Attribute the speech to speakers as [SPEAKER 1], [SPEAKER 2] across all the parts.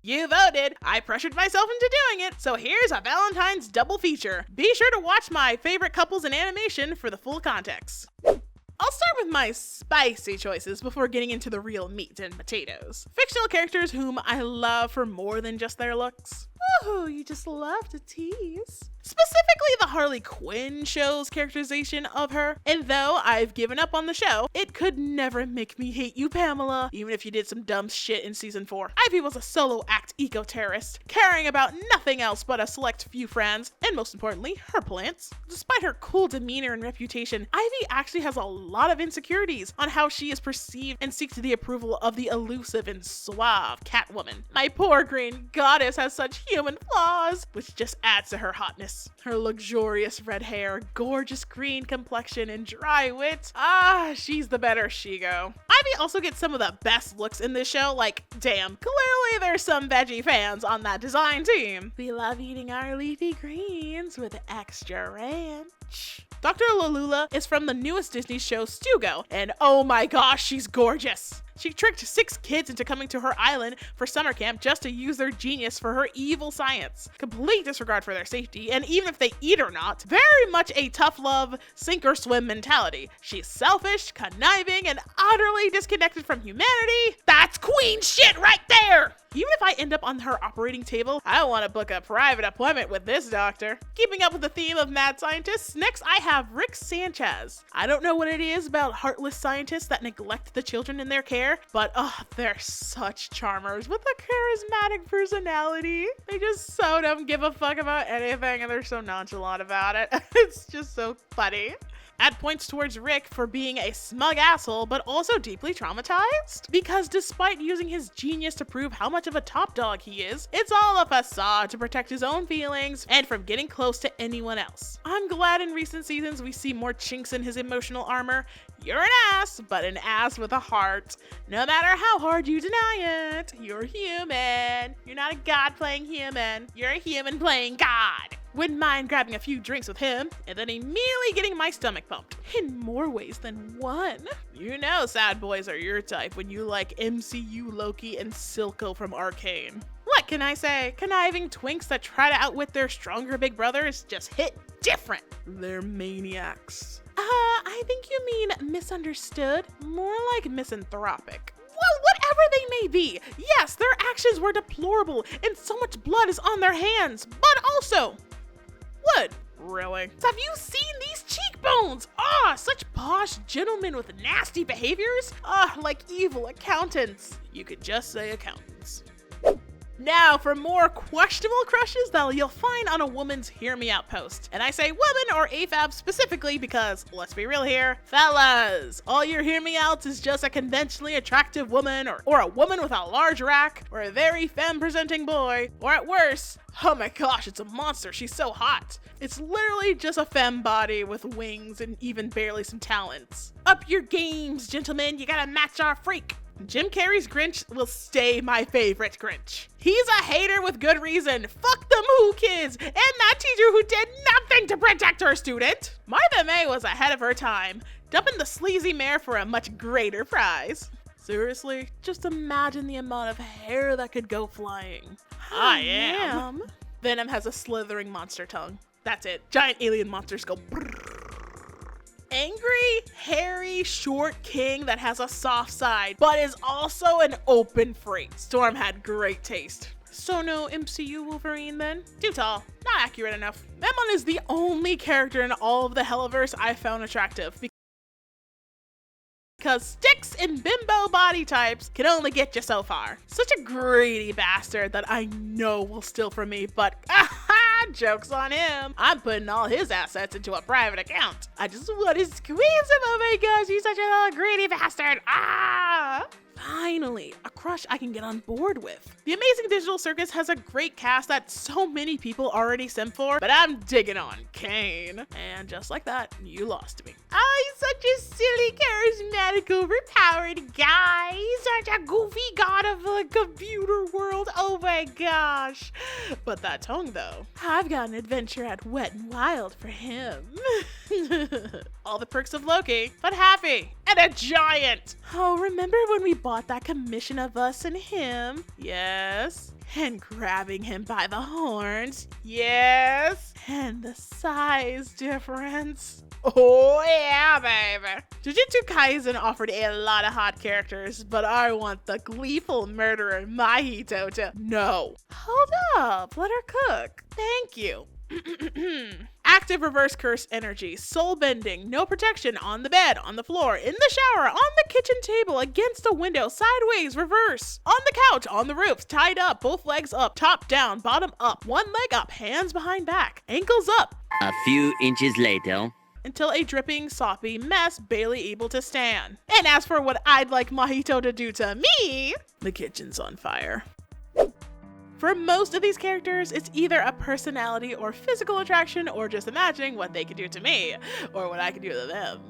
[SPEAKER 1] You voted. I pressured myself into doing it, so here's a Valentine's double feature. Be sure to watch my favorite couples in animation for the full context. I'll start with my spicy choices before getting into the real meat and potatoes. Fictional characters whom I love for more than just their looks. Oh, you just love to tease. Specifically, the Harley Quinn show's characterization of her. And though I've given up on the show, it could never make me hate you, Pamela, even if you did some dumb shit in season 4. Ivy was a solo act eco-terrorist, caring about nothing else but a select few friends, and most importantly, her plants. Despite her cool demeanor and reputation, Ivy actually has a lot of insecurities on how she is perceived and seeks the approval of the elusive and suave Catwoman. My poor green goddess has such human flaws, which just adds to her hotness. Her luxurious red hair, gorgeous green complexion, and dry wit. She's the better Shigo. Ivy also gets some of the best looks in this show, like, damn, clearly there's some veggie fans on that design team. We love eating our leafy greens with extra ranch. Dr. Lolula is from the newest Disney show Stugo, and oh my gosh, she's gorgeous. She tricked 6 kids into coming to her island for summer camp just to use their genius for her evil science. Complete disregard for their safety, and even if they eat or not, very much a tough love, sink or swim mentality. She's selfish, conniving, and utterly disconnected from humanity. That's queen shit right there! Even if I end up on her operating table, I want to book a private appointment with this doctor. Keeping up with the theme of mad scientists, next I have Rick Sanchez. I don't know what it is about heartless scientists that neglect the children in their care, but they're such charmers with a charismatic personality. They just so don't give a fuck about anything and they're so nonchalant about it. It's just so funny. Add points towards Rick for being a smug asshole, but also deeply traumatized. Because despite using his genius to prove how much of a top dog he is, it's all a facade to protect his own feelings and from getting close to anyone else. I'm glad in recent seasons we see more chinks in his emotional armor. You're an ass, but an ass with a heart. No matter how hard you deny it, you're human. You're not a god playing human. You're a human playing God. Wouldn't mind grabbing a few drinks with him, and then immediately getting my stomach pumped. In more ways than one. You know sad boys are your type when you like MCU Loki and Silco from Arcane. What can I say? Conniving twinks that try to outwit their stronger big brothers just hit different. They're maniacs. I think you mean misunderstood, more like misanthropic. Well, whatever they may be, yes, their actions were deplorable and so much blood is on their hands, but also, what? Really? Have you seen these cheekbones? Such posh gentlemen with nasty behaviors? Like evil accountants. You could just say accountants. Now for more questionable crushes that you'll find on a woman's Hear Me Out post. And I say woman or AFAB specifically because, let's be real here, fellas, all your Hear Me Outs is just a conventionally attractive woman or a woman with a large rack or a very femme-presenting boy, or at worst, oh my gosh, it's a monster, she's so hot. It's literally just a femme body with wings and even barely some talents. Up your games, gentlemen, you gotta match our freak. Jim Carrey's Grinch will stay my favorite Grinch. He's a hater with good reason. Fuck them Who kids and that teacher who did nothing to protect her student. Martha May was ahead of her time, dumping the sleazy mayor for a much greater prize. Seriously, just imagine the amount of hair that could go flying. I am. Venom has a slithering monster tongue. That's it. Giant alien monsters go brrr. Angry, hairy, short king that has a soft side, but is also an open freak. Storm had great taste. So no MCU Wolverine then? Too tall, not accurate enough. Memon is the only character in all of the Helliverse I found attractive. Because sticks and bimbo body types can only get you so far. Such a greedy bastard that I know will steal from me, but joke's on him. I'm putting all his assets into a private account. I just want to squeeze him. Oh my gosh, he's such a little greedy bastard. Finally, a crush I can get on board with. The Amazing Digital Circus has a great cast that so many people already simp for, but I'm digging on Kane. And just like that, you lost me. He's such a silly, charismatic, overpowered guy. He's such a goofy god of the computer world. Oh my gosh. But that tongue though, I've got an adventure at Wet and Wild for him. all the perks of Loki, but happy and a giant. Oh, remember when we bought that commission of us and him? Yes. And grabbing him by the horns? Yes. And the size difference? Oh yeah, baby. Jujutsu Kaisen offered a lot of hot characters, but I want the gleeful murderer Mahito to... No. Hold up, let her cook. Thank you. Active reverse curse energy, soul bending, no protection, on the bed, on the floor, in the shower, on the kitchen table, against a window, sideways, reverse, on the couch, on the roof, tied up, both legs up, top down, bottom up, one leg up, hands behind back, ankles up.
[SPEAKER 2] A few inches later.
[SPEAKER 1] Until a dripping, soppy mess, barely able to stand. And as for what I'd like Mahito to do to me, the kitchen's on fire. For most of these characters, it's either a personality or physical attraction, or just imagining what they could do to me, or what I could do to them.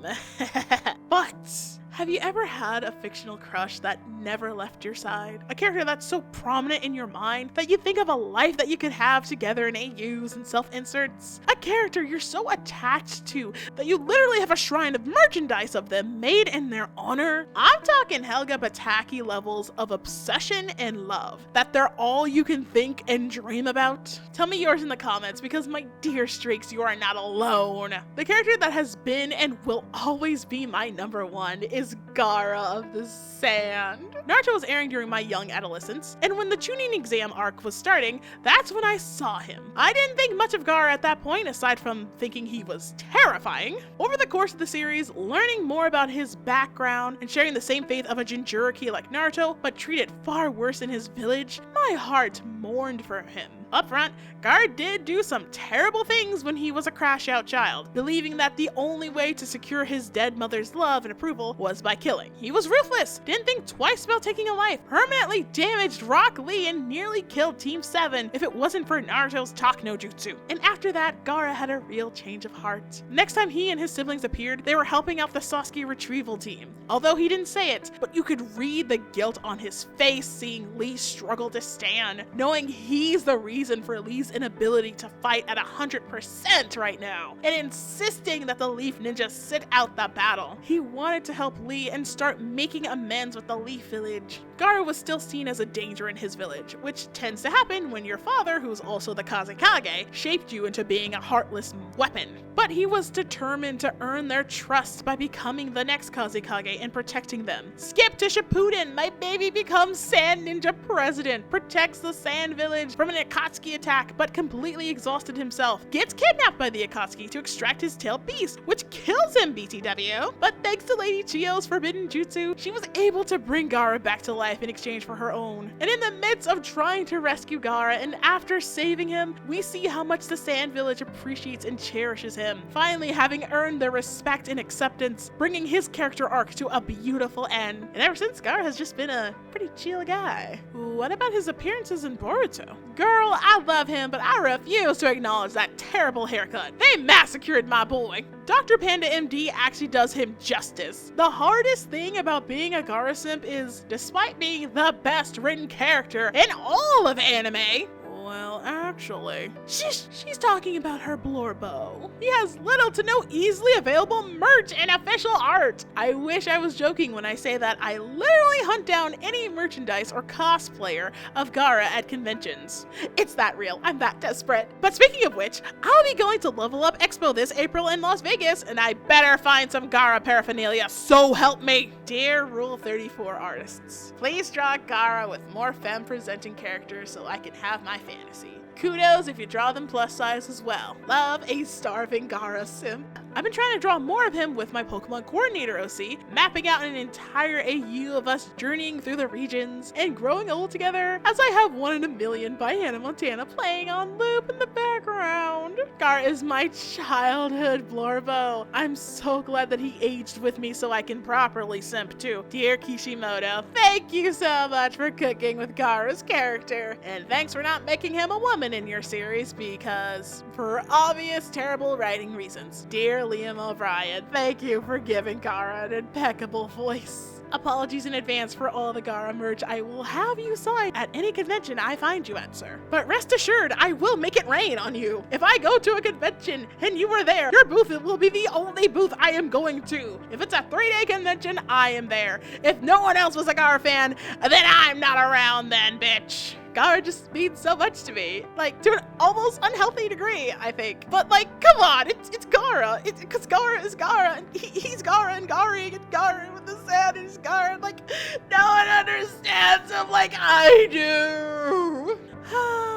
[SPEAKER 1] But have you ever had a fictional crush that never left your side? A character that's so prominent in your mind that you think of a life that you could have together in AUs and self-inserts? A character you're so attached to that you literally have a shrine of merchandise of them made in their honor? I'm talking Helga Bataki levels of obsession and love, that they're all you can think and dream about. Tell me yours in the comments, because my dear Streaks, you are not alone. The character that has been and will always be my number one is Gaara of the Sand. Naruto was airing during my young adolescence, and when the Chunin exam arc was starting, that's when I saw him. I didn't think much of Gaara at that point, aside from thinking he was terrifying. Over the course of the series, learning more about his background and sharing the same fate of a Jinchuriki like Naruto, but treated far worse in his village, my heart mourned for him. Up front, Gaara did do some terrible things when he was a crash-out child, believing that the only way to secure his dead mother's love and approval was by killing. He was ruthless, didn't think twice about taking a life, permanently damaged Rock Lee, and nearly killed Team 7 if it wasn't for Naruto's Talk no Jutsu. And after that, Gaara had a real change of heart. Next time he and his siblings appeared, they were helping out the Sasuke retrieval team. Although he didn't say it, but you could read the guilt on his face seeing Lee struggle to stand, knowing he's the reason for Lee's inability to fight at 100% right now, and insisting that the Leaf Ninja sit out the battle. He wanted to help Lee and start making amends with the Leaf Village. Gaara was still seen as a danger in his village, which tends to happen when your father, who's also the Kazekage, shaped you into being a heartless weapon. But he was determined to earn their trust by becoming the next Kazekage and protecting them. Skip to Shippuden, my baby becomes Sand Ninja president, protects the Sand Village from an Akatsuki attack, but completely exhausted himself, gets kidnapped by the Akatsuki to extract his tail piece, which kills him, BTW. But thanks to Lady Chiyo's forbidden jutsu, she was able to bring Gaara back to life in exchange for her own. And in the midst of trying to rescue Gaara, and after saving him, we see how much the Sand Village appreciates and cherishes him, finally having earned their respect and acceptance, bringing his character arc to a beautiful end. And ever since, Gaara has just been a pretty chill guy. What about his appearances in Boruto? Girl, I love him, but I refuse to acknowledge that terrible haircut. They massacred my boy. Dr. Panda MD actually does him justice. The hardest thing about being a Gaara simp is, despite being the best written character in all of anime, well, actually, she's talking about her Blorbo. He has little to no easily available merch and official art. I wish I was joking when I say that I literally hunt down any merchandise or cosplayer of Gaara at conventions. It's that real. I'm that desperate. But speaking of which, I'll be going to Level Up Expo this April in Las Vegas, and I better find some Gaara paraphernalia, so help me. Dear Rule 34 artists, please draw Gaara with more femme-presenting characters so I can have my fantasy. Kudos if you draw them plus size as well. Love a starving Gaara simp. I've been trying to draw more of him with my Pokemon Coordinator OC, mapping out an entire AU of us journeying through the regions and growing old together, as I have 1 in a Million by Hannah Montana playing on loop in the background. Gaara is my childhood Blorbo. I'm so glad that he aged with me so I can properly simp too. Dear Kishimoto, thank you so much for cooking with Gaara's character, and thanks for not making him a woman in your series, because for obvious terrible writing reasons. Dear Liam O'Brien, thank you for giving Gaara an impeccable voice. Apologies in advance for all the Gara merch I will have you sign at any convention I find you at, sir. But rest assured, I will make it rain on you. If I go to a convention and you are there, your booth will be the only booth I am going to. If it's a 3-day convention, I am there. If no one else was a Gara fan, then I'm not around then, bitch. Gara just means so much to me, like to an almost unhealthy degree, I think. But like, come on, it's Gara. Because Gara is Gara, and he's Gara, and Gari, and Gara with the sand is Gara. Like, no one understands him like I do.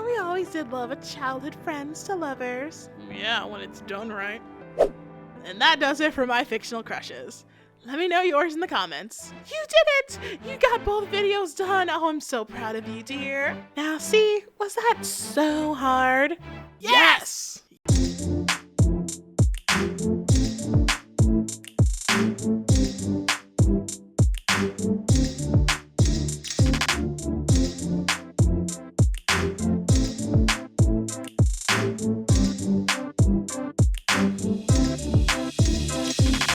[SPEAKER 1] We always did love a childhood friends to lovers. Yeah, when it's done right. And that does it for my fictional crushes. Let me know yours in the comments. You did it! You got both videos done. Oh, I'm so proud of you, dear. Now see, was that so hard? Yes!